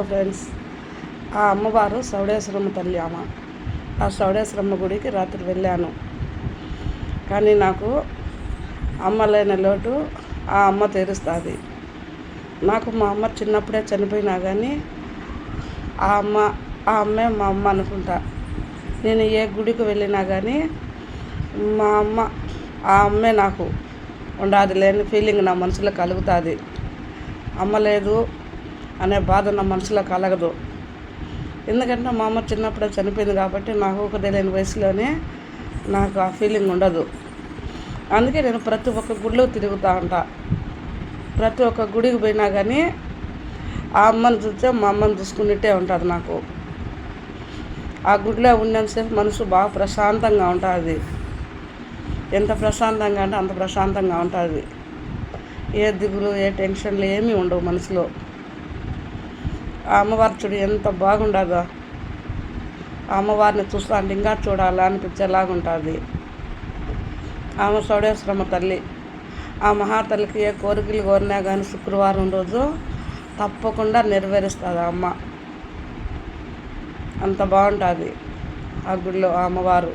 Friends, ఆ అమ్మవారు చౌడేశ్వరమ్మ తల్లి. ఆ చౌడేశ్వరమ్మ గుడికి రాత్రి వెళ్ళాను. కానీ నాకు అమ్మ లేని లోటు ఆ అమ్మ తీరుస్తుంది. నాకు మా అమ్మ చిన్నప్పుడే చనిపోయినా కానీ ఆ అమ్మే మా అమ్మ అనుకుంటా. నేను ఏ గుడికి వెళ్ళినా కానీ మా అమ్మ ఆ అమ్మే నాకు ఉండాది లేని ఫీలింగ్ నా మనసులో కలుగుతుంది. అమ్మ లేదు అనే బాధ నా మనసులో కలగదు. ఎందుకంటే మా అమ్మ చిన్నప్పుడే చనిపోయింది కాబట్టి నాకు ఒక తెలియని వయసులోనే నాకు ఆ ఫీలింగ్ ఉండదు. అందుకే నేను ప్రతి ఒక్క గుడిలో తిరుగుతూ ఉంటా. ప్రతి ఒక్క గుడికి పోయినా కానీ ఆ అమ్మని చూస్తే మా అమ్మని చూసుకున్నట్టే ఉంటుంది నాకు. ఆ గుడిలో ఉన్నంతసేపు మనసు బాగా ప్రశాంతంగా ఉంటుంది. ఎంత ప్రశాంతంగా అంటే అంత ప్రశాంతంగా ఉంటుంది. ఏ దిగులు ఏ టెన్షన్లు ఏమీ ఉండవు మనసులో. ఆ అమ్మవారి చూడు ఎంత బాగుండదో. ఆ అమ్మవారిని చూస్తా అంటే ఇంకా చూడాలా అనిపించేలాగా ఉంటుంది. ఆమె చౌడేశ్వరమ్మ తల్లి. ఆ మహాతల్లికి ఏ కోరికలు కోరినా కానీ శుక్రవారం రోజు తప్పకుండా నెరవేరుస్తుంది ఆ అమ్మ. అంత బాగుంటుంది ఆ గుడిలో ఆ అమ్మవారు.